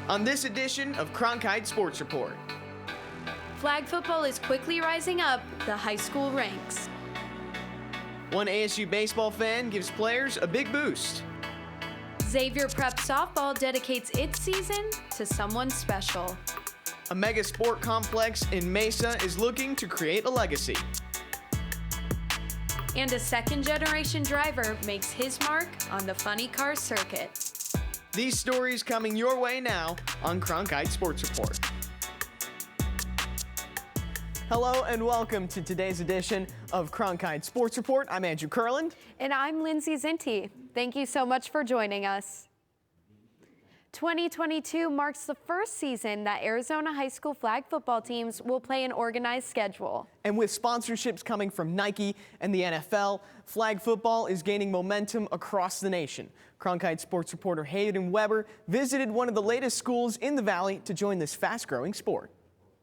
on this edition of Cronkite Sports Report. Flag football is quickly rising up the high school ranks. One ASU baseball fan gives players a big boost. Xavier Prep softball dedicates its season to someone special. A mega sport complex in Mesa is looking to create a legacy. And a second-generation driver makes his mark on the funny car circuit. These stories coming your way now on Cronkite Sports Report. Hello and welcome to today's edition of Cronkite Sports Report. I'm Andrew Kurland. And I'm Lindsay Zinti. Thank you so much for joining us. 2022 marks the first season that Arizona high school flag football teams will play an organized schedule. And with sponsorships coming from Nike and the NFL, flag football is gaining momentum across the nation. Cronkite Sports reporter Hayden Weber visited one of the latest schools in the Valley to join this fast-growing sport.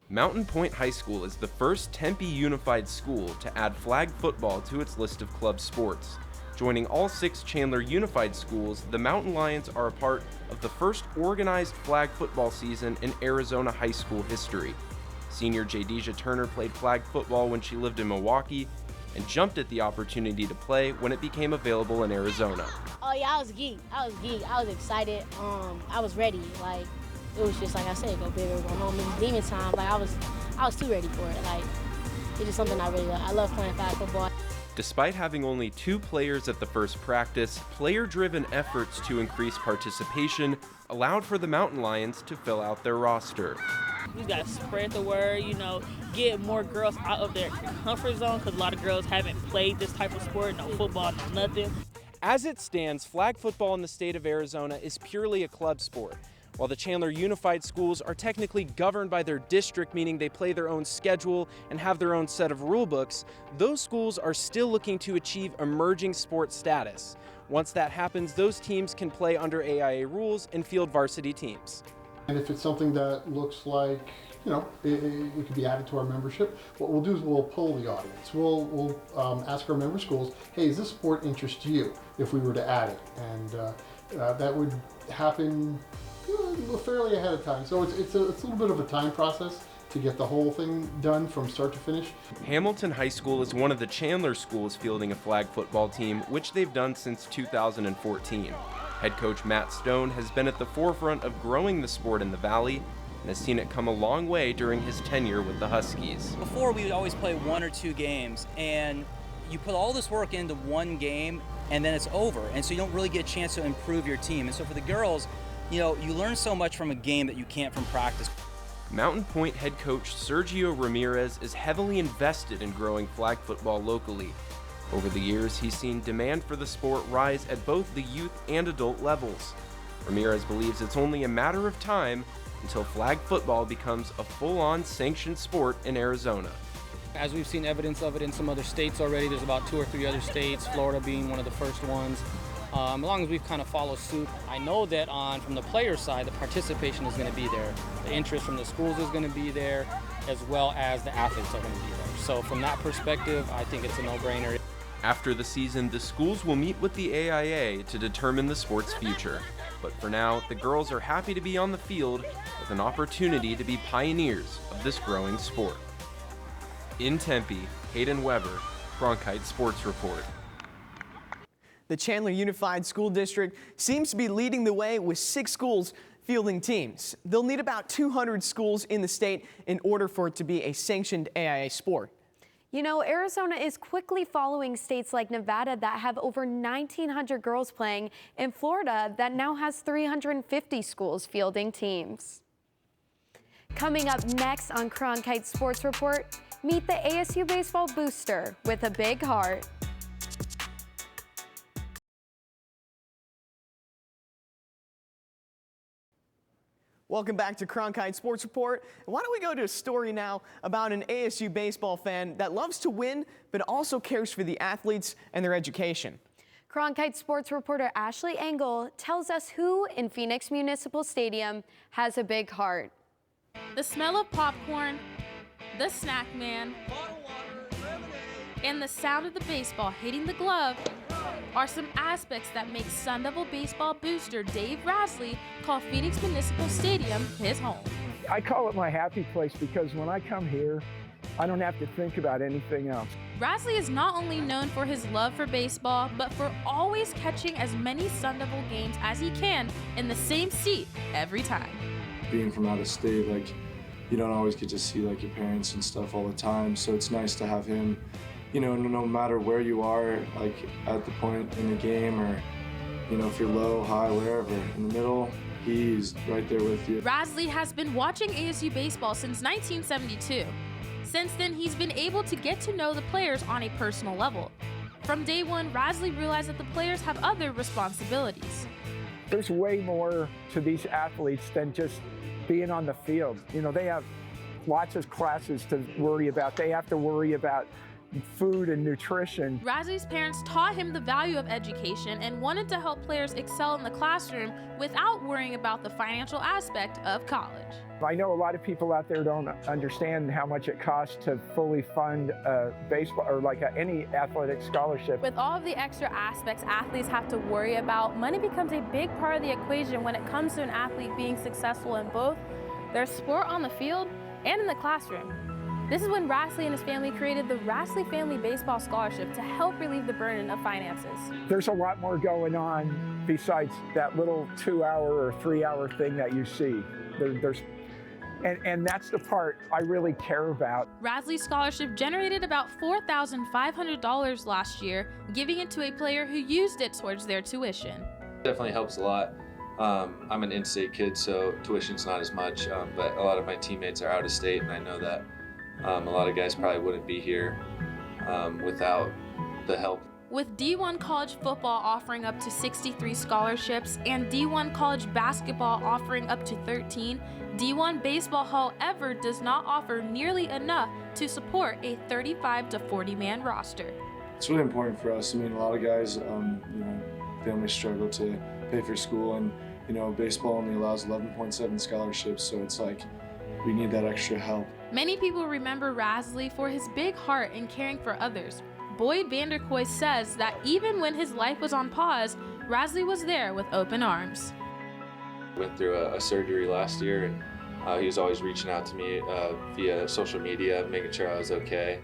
Mountain Point High School is the first Tempe unified school to add flag football to its list of club sports. Joining all 6 Chandler unified schools, the Mountain Lions are a part of the first organized flag football season in Arizona high school history. Senior Jadeja Turner played flag football when she lived in Milwaukee and jumped at the opportunity to play when it became available in Arizona. Oh yeah, I was geeked. I was excited. I was ready. Like, it was just like I said, go big or go home. It was demon time. Like I was too ready for it. Like, it's just something I really love. I love playing flag football. Despite having only 2 players at the first practice, player-driven efforts to increase participation allowed for the Mountain Lions to fill out their roster. We got to spread the word, get more girls out of their comfort zone, because a lot of girls haven't played this type of sport, no football, no nothing. As it stands, flag football in the state of Arizona is purely a club sport. While the Chandler Unified schools are technically governed by their district, meaning they play their own schedule and have their own set of rule books, those schools are still looking to achieve emerging sports status. Once that happens, those teams can play under AIA rules and field varsity teams. And if it's something that looks like, it could be added to our membership, what we'll do is we'll poll the audience. We'll ask our member schools, hey, is this sport interest you if we were to add it? And that would happen fairly ahead of time. So it's a little bit of a time process to get the whole thing done from start to finish. Hamilton High School is one of the Chandler schools fielding a flag football team, which they've done since 2014. Head coach Matt Stone has been at the forefront of growing the sport in the Valley and has seen it come a long way during his tenure with the Huskies. Before, we would always play 1 or 2 games, and you put all this work into one game and then it's over, and so you don't really get a chance to improve your team. And so for the girls, you learn so much from a game that you can't from practice. Mountain Point head coach Sergio Ramirez is heavily invested in growing flag football locally. Over the years, he's seen demand for the sport rise at both the youth and adult levels. Ramirez believes it's only a matter of time until flag football becomes a full-on sanctioned sport in Arizona. As we've seen evidence of it in some other states already, there's about 2 or 3 other states, Florida being one of the first ones. As long as we've kind of followed suit, I know that from the player side, the participation is going to be there. The interest from the schools is going to be there, as well as the athletes are going to be there. So from that perspective, I think it's a no-brainer. After the season, the schools will meet with the AIA to determine the sport's future. But for now, the girls are happy to be on the field with an opportunity to be pioneers of this growing sport. In Tempe, Hayden Weber, Cronkite Sports Report. The Chandler Unified School District seems to be leading the way with 6 schools fielding teams. They'll need about 200 schools in the state in order for it to be a sanctioned AIA sport. Arizona is quickly following states like Nevada that have over 1,900 girls playing, and Florida that now has 350 schools fielding teams. Coming up next on Cronkite Sports Report, meet the ASU Baseball booster with a big heart. Welcome back to Cronkite Sports Report. Why don't we go to a story now about an ASU baseball fan that loves to win, but also cares for the athletes and their education. Cronkite Sports reporter Ashley Engel tells us who in Phoenix Municipal Stadium has a big heart. The smell of popcorn, the snack man, and the sound of the baseball hitting the glove are some aspects that make Sun Devil baseball booster Dave Rasley call Phoenix Municipal Stadium his home. I call it my happy place because when I come here, I don't have to think about anything else. Rasley is not only known for his love for baseball, but for always catching as many Sun Devil games as he can in the same seat every time. Being from out of state, like, you don't always get to see like your parents and stuff all the time, so it's nice to have him, you know, no matter where you are, like at the point in the game, or, you know, if you're low, high, wherever, in the middle, he's right there with you. Rasley has been watching ASU baseball since 1972. Since then, he's been able to get to know the players on a personal level. From day one, Rasley realized that the players have other responsibilities. There's way more to these athletes than just being on the field. You know, they have lots of classes to worry about. They have to worry about food and nutrition. Rasley's parents taught him the value of education and wanted to help players excel in the classroom without worrying about the financial aspect of college. I know a lot of people out there don't understand how much it costs to fully fund baseball or like any athletic scholarship. With all of the extra aspects athletes have to worry about, money becomes a big part of the equation when it comes to an athlete being successful in both their sport on the field and in the classroom. This is when Rasley and his family created the Rasley Family Baseball Scholarship to help relieve the burden of finances. There's a lot more going on besides that little 2-hour or 3-hour thing that you see. And that's the part I really care about. Rasley's scholarship generated about $4,500 last year, giving it to a player who used it towards their tuition. Definitely helps a lot. I'm an in-state kid, so tuition's not as much, but a lot of my teammates are out of state, and I know that a lot of guys probably wouldn't be here without the help. With D1 college football offering up to 63 scholarships and D1 college basketball offering up to 13, D1 baseball, however, does not offer nearly enough to support a 35 to 40 man roster. It's really important for us. I mean, a lot of guys, families struggle to pay for school, and baseball only allows 11.7 scholarships, so it's like we need that extra help. Many people remember Rasley for his big heart in caring for others. Boyd Vanderkoy says that even when his life was on pause, Rasley was there with open arms. Went through a surgery last year, and he was always reaching out to me via social media, making sure I was okay.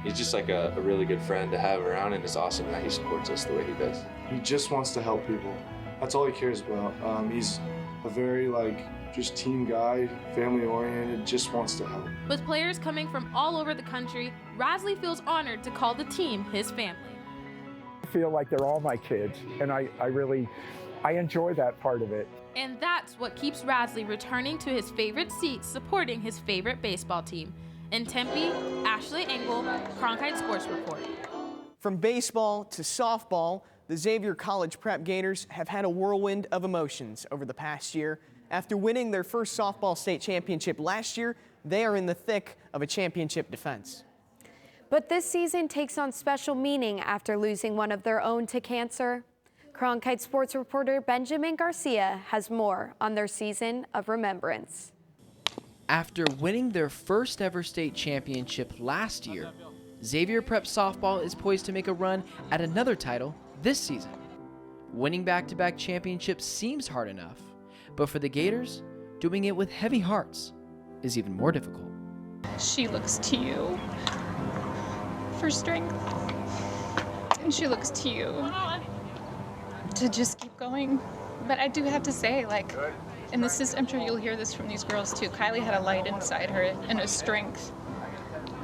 He's just like a really good friend to have around, and it's awesome that he supports us the way he does. He just wants to help people. That's all he cares about. He's a very just team guy, family oriented, just wants to help. With players coming from all over the country, Rasley feels honored to call the team his family. I feel like they're all my kids, and I enjoy that part of it. And that's what keeps Rasley returning to his favorite seat, supporting his favorite baseball team. In Tempe, Ashley Engel, Cronkite Sports Report. From baseball to softball, the Xavier College Prep Gators have had a whirlwind of emotions over the past year. After winning their first softball state championship last year, they are in the thick of a championship defense. But this season takes on special meaning after losing one of their own to cancer. Cronkite Sports reporter Benjamin Garcia has more on their season of remembrance. After winning their first ever state championship last year, Xavier Prep softball is poised to make a run at another title this season. Winning back-to-back championships seems hard enough, but for the Gators, doing it with heavy hearts is even more difficult. She looks to you for strength, and she looks to you to just keep going. But I do have to say, and I'm sure you'll hear this from these girls too, Kylie had a light inside her and a strength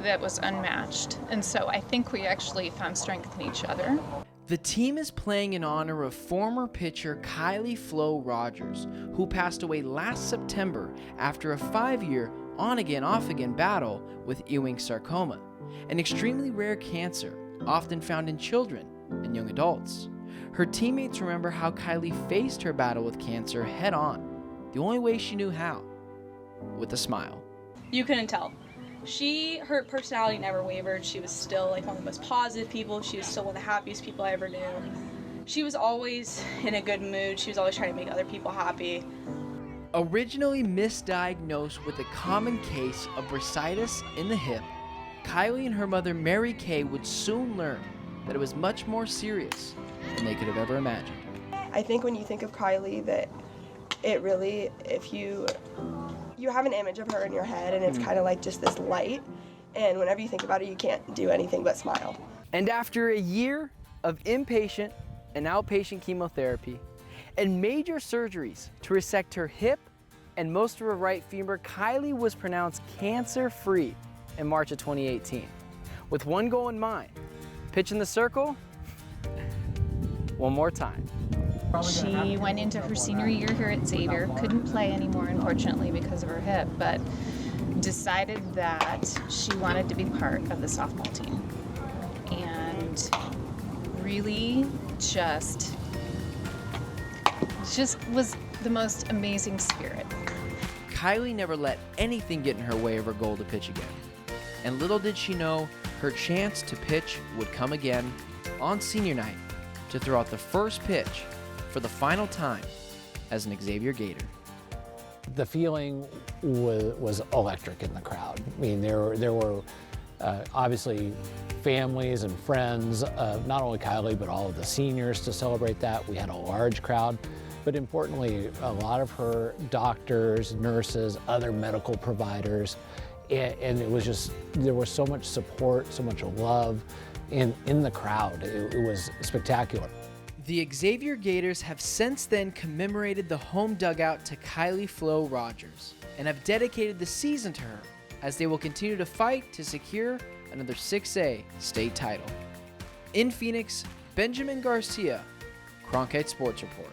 that was unmatched. And so I think we actually found strength in each other. The team is playing in honor of former pitcher Kylie Flo Rogers, who passed away last September after a 5-year on-again, off-again battle with Ewing sarcoma, an extremely rare cancer often found in children and young adults. Her teammates remember how Kylie faced her battle with cancer head-on, the only way she knew how, with a smile. You couldn't tell. Her personality never wavered. She was still one of the most positive people. She was still one of the happiest people I ever knew. She was always in a good mood. She was always trying to make other people happy. Originally misdiagnosed with a common case of bursitis in the hip, Kylie and her mother Mary Kay would soon learn that it was much more serious than they could have ever imagined. I think when you think of Kylie, that it really, if you have an image of her in your head, and it's kind of like just this light, and whenever you think about it, you can't do anything but smile. And after a year of inpatient and outpatient chemotherapy and major surgeries to resect her hip and most of her right femur, Kylie was pronounced cancer-free in March of 2018, with one goal in mind: pitch in the circle one more time. She went into her senior year here at Xavier, couldn't play anymore, unfortunately, because of her hip, but decided that she wanted to be part of the softball team. And really just was the most amazing spirit. Kylie never let anything get in her way of her goal to pitch again. And little did she know, her chance to pitch would come again on senior night to throw out the first pitch for the final time as an Xavier Gator. The feeling was electric in the crowd. I mean, there were obviously families and friends, not only Kylie, but all of the seniors to celebrate that. We had a large crowd, but importantly, a lot of her doctors, nurses, other medical providers, and it was just, there was so much support, so much love in the crowd. It was spectacular. The Xavier Gators have since then commemorated the home dugout to Kylie Flo Rogers and have dedicated the season to her, as they will continue to fight to secure another 6A state title. In Phoenix, Benjamin Garcia, Cronkite Sports Report.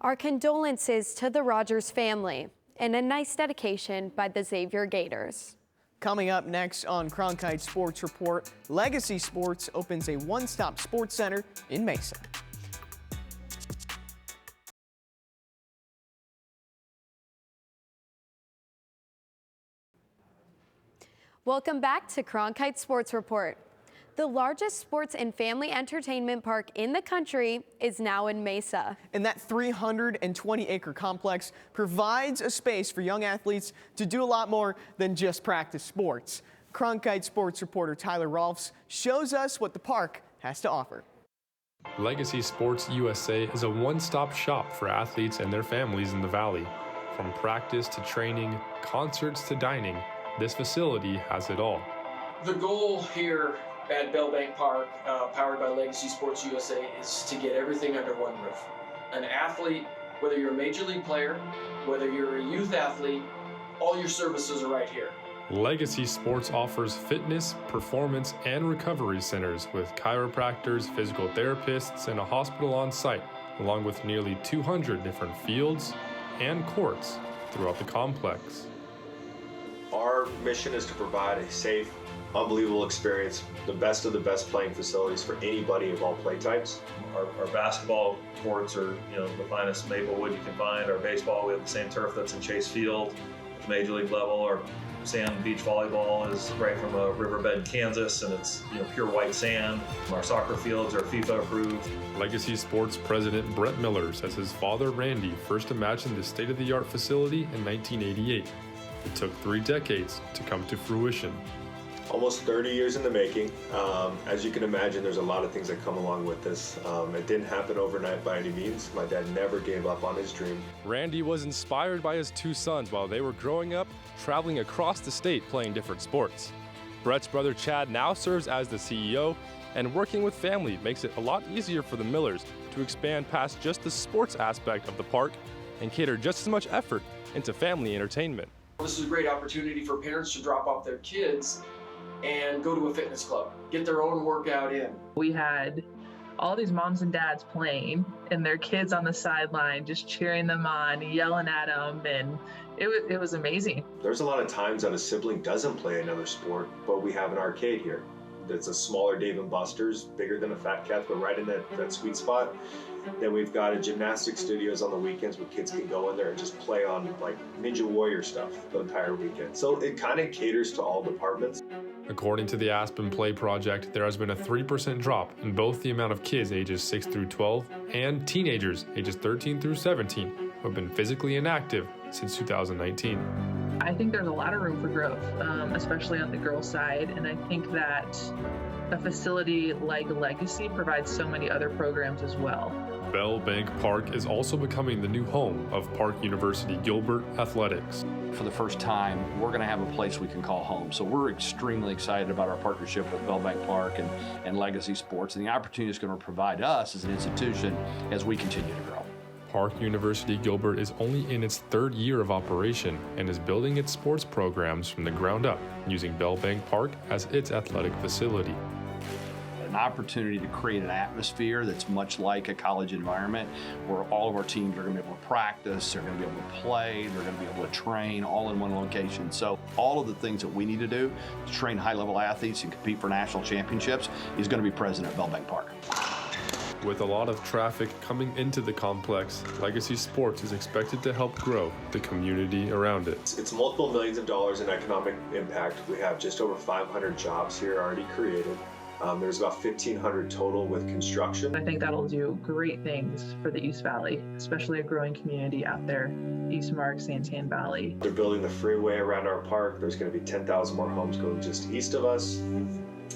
Our condolences to the Rogers family and a nice dedication by the Xavier Gators. Coming up next on Cronkite Sports Report, Legacy Sports opens a one-stop sports center in Mesa. Welcome back to Cronkite Sports Report. The largest sports and family entertainment park in the country is now in Mesa. And that 320-acre complex provides a space for young athletes to do a lot more than just practice sports. Cronkite Sports reporter Tyler Rolfs shows us what the park has to offer. Legacy Sports USA is a one-stop shop for athletes and their families in the Valley. From practice to training, concerts to dining, this facility has it all. The goal here at Bell Bank Park, powered by Legacy Sports USA, is to get everything under one roof. An athlete, whether you're a major league player, whether you're a youth athlete, all your services are right here. Legacy Sports offers fitness, performance, and recovery centers with chiropractors, physical therapists, and a hospital on site, along with nearly 200 different fields and courts throughout the complex. Our mission is to provide a safe, unbelievable experience, the best of the best playing facilities for anybody of all play types. Our basketball courts are, the finest Maplewood you can find. Our baseball, we have the same turf that's in Chase Field at the major league level. Our sand beach volleyball is right from a riverbed in Kansas, and it's pure white sand. Our soccer fields are FIFA approved. Legacy Sports president Brett Miller says his father Randy first imagined the state-of-the-art facility in 1988. It took 3 decades to come to fruition. Almost 30 years in the making. As you can imagine, there's a lot of things that come along with this. It didn't happen overnight by any means. My dad never gave up on his dream. Randy was inspired by his 2 sons while they were growing up, traveling across the state playing different sports. Brett's brother Chad now serves as the CEO, and working with family makes it a lot easier for the Millers to expand past just the sports aspect of the park and cater just as much effort into family entertainment. This is a great opportunity for parents to drop off their kids and go to a fitness club, get their own workout in. We had all these moms and dads playing and their kids on the sideline just cheering them on, yelling at them, and it was amazing. There's a lot of times that a sibling doesn't play another sport, but we have an arcade here. It's a smaller Dave & Buster's, bigger than a Fat Cat, but right in that sweet spot. Then we've got a gymnastics studios on the weekends where kids can go in there and just play on like Ninja Warrior stuff the entire weekend. So it kind of caters to all departments. According to the Aspen Play Project, there has been a 3% drop in both the amount of kids ages 6 through 12 and teenagers ages 13 through 17 who have been physically inactive since 2019. I think there's a lot of room for growth, especially on the girls' side. And I think that a facility like Legacy provides so many other programs as well. Bell Bank Park is also becoming the new home of Park University Gilbert Athletics. For the first time, we're going to have a place we can call home. So we're extremely excited about our partnership with Bell Bank Park and Legacy Sports, and the opportunity it's going to provide us as an institution as we continue to grow. Park University Gilbert is only in its 3rd year of operation and is building its sports programs from the ground up, using Bell Bank Park as its athletic facility. An opportunity to create an atmosphere that's much like a college environment where all of our teams are going to be able to practice, they're going to be able to play, they're going to be able to train all in one location. So all of the things that we need to do to train high-level athletes and compete for national championships is going to be present at Bell Bank Park. With a lot of traffic coming into the complex, Legacy Sports is expected to help grow the community around it. It's multiple millions of dollars in economic impact. We have just over 500 jobs here already created. There's about 1,500 total with construction. I think that'll do great things for the East Valley, especially a growing community out there, East Mark, Santan Valley. They're building the freeway around our park. There's going to be 10,000 more homes going just east of us.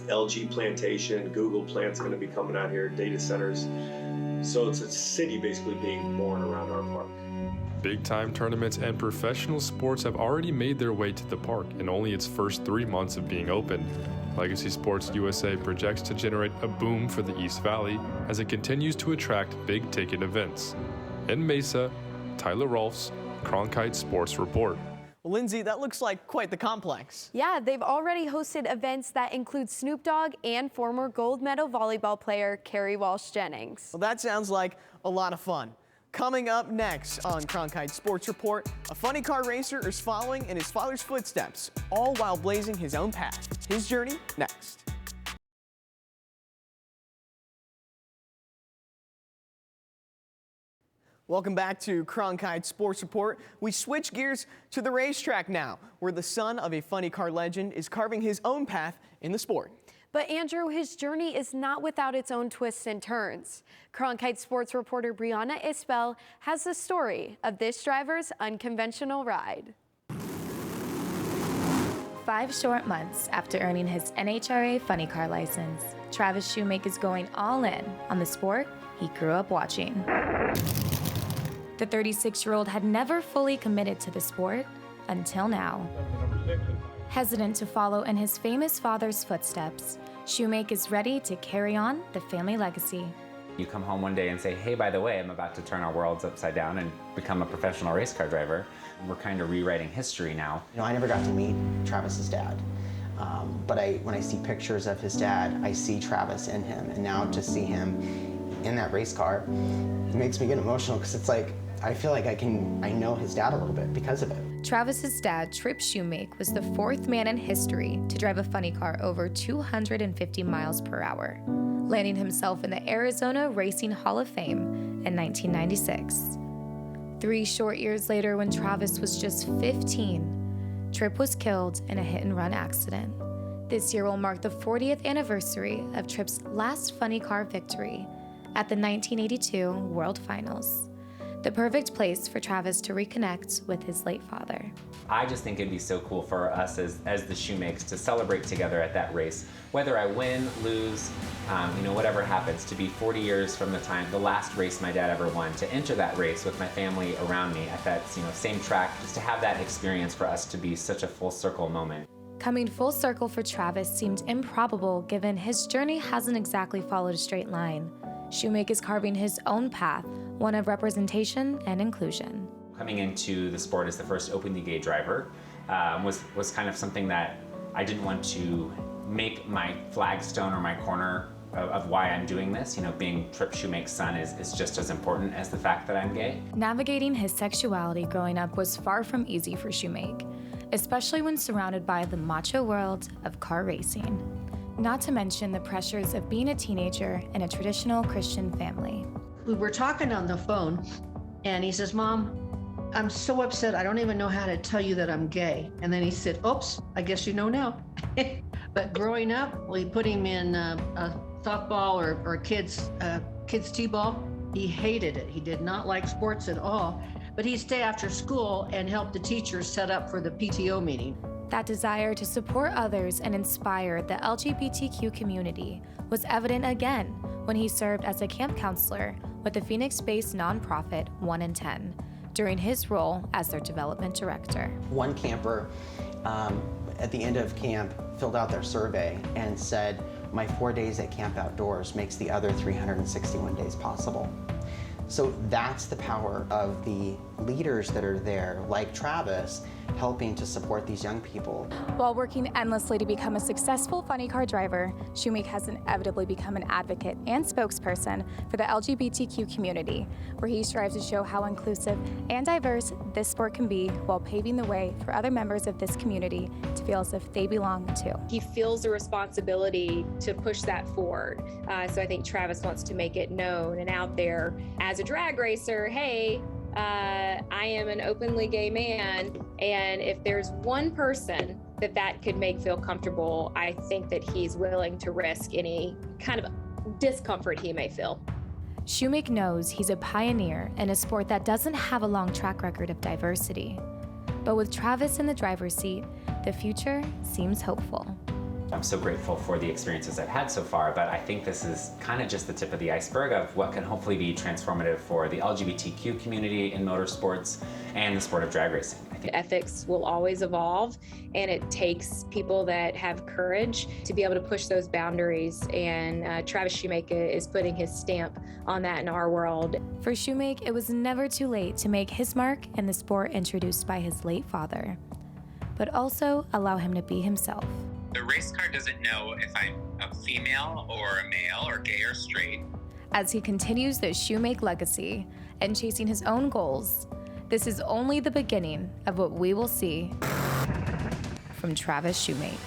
LG plantation, Google plant's going to be coming out here, data centers. So it's a city basically being born around our park. Big-time tournaments and professional sports have already made their way to the park in only its first 3 months of being open. Legacy Sports USA projects to generate a boom for the East Valley as it continues to attract big-ticket events. In Mesa, Tyler Rolfs, Cronkite Sports Report. Well, Lindsay, that looks like quite the complex. Yeah, they've already hosted events that include Snoop Dogg and former gold medal volleyball player Carrie Walsh-Jennings. Well, that sounds like a lot of fun. Coming up next on Cronkite Sports Report, a funny car racer is following in his father's footsteps, all while blazing his own path. His journey next. Welcome back to Cronkite Sports Report. We switch gears to the racetrack now, where the son of a funny car legend is carving his own path in the sport. But Andrew, his journey is not without its own twists and turns. Cronkite Sports reporter Brianna Isbell has the story of this driver's unconventional ride. 5 short months after earning his NHRA funny car license, Travis Shumake is going all in on the sport he grew up watching. The 36-year-old had never fully committed to the sport until now. Hesitant to follow in his famous father's footsteps, Shumake is ready to carry on the family legacy. You come home one day and say, hey, by the way, I'm about to turn our worlds upside down and become a professional race car driver. We're kind of rewriting history now. You know, I never got to meet Travis's dad, but when I see pictures of his dad, I see Travis in him, and now to see him in that race car, it makes me get emotional because it's like, I feel like I know his dad a little bit because of it. Travis's dad, Trip Shumake, was the 4th man in history to drive a funny car over 250 miles per hour, landing himself in the Arizona Racing Hall of Fame in 1996. 3 short years later, when Travis was just 15, Trip was killed in a hit-and-run accident. This year will mark the 40th anniversary of Trip's last funny car victory at the 1982 World Finals. The perfect place for Travis to reconnect with his late father. I just think it'd be so cool for us as the Shumakes to celebrate together at that race. Whether I win, lose, whatever happens, to be 40 years from the last race my dad ever won, to enter that race with my family around me at that same track, just to have that experience for us to be such a full circle moment. Coming full circle for Travis seemed improbable given his journey hasn't exactly followed a straight line. Shumake is carving his own path, one of representation and inclusion. Coming into the sport as the first openly gay driver was kind of something that I didn't want to make my flagstone or my corner of why I'm doing this. Being Trip Shumake's son is just as important as the fact that I'm gay. Navigating his sexuality growing up was far from easy for Shumake, especially when surrounded by the macho world of car racing. Not to mention the pressures of being a teenager in a traditional Christian family. We were talking on the phone, and he says, Mom, I'm so upset, I don't even know how to tell you that I'm gay. And then he said, oops, I guess you know now. But growing up, we put him in a softball or kids t-ball. He hated it. He did not like sports at all. but he'd stay after school and help the teachers set up for the PTO meeting. That desire to support others and inspire the LGBTQ community was evident again when he served as a camp counselor with the Phoenix-based nonprofit 1 in 10 during his role as their development director. One camper at the end of camp filled out their survey and said, my 4 days at Camp Outdoors makes the other 361 days possible. So that's the power of the leaders that are there, like Travis, helping to support these young people. While working endlessly to become a successful funny car driver, Shumake has inevitably become an advocate and spokesperson for the LGBTQ community, where he strives to show how inclusive and diverse this sport can be while paving the way for other members of this community to feel as if they belong too. He feels the responsibility to push that forward. So I think Travis wants to make it known and out there as a drag racer, hey, I am an openly gay man, and if there's one person that could make feel comfortable, I think that he's willing to risk any kind of discomfort he may feel. Shumake knows he's a pioneer in a sport that doesn't have a long track record of diversity. But with Travis in the driver's seat, the future seems hopeful. I'm so grateful for the experiences I've had so far, but I think this is kind of just the tip of the iceberg of what can hopefully be transformative for the LGBTQ community in motorsports and the sport of drag racing. I think ethics will always evolve, and it takes people that have courage to be able to push those boundaries, and Travis Shumake is putting his stamp on that in our world. For Shumake, it was never too late to make his mark in the sport introduced by his late father, but also allow him to be himself. The race car doesn't know if I'm a female or a male or gay or straight. As he continues the Shumake legacy and chasing his own goals, this is only the beginning of what we will see from Travis Shumake.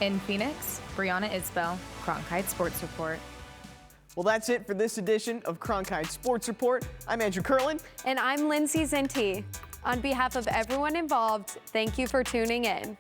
In Phoenix, Brianna Isbell, Cronkite Sports Report. Well, that's it for this edition of Cronkite Sports Report. I'm Andrew Curlin. And I'm Lindsay Zinti. On behalf of everyone involved, thank you for tuning in.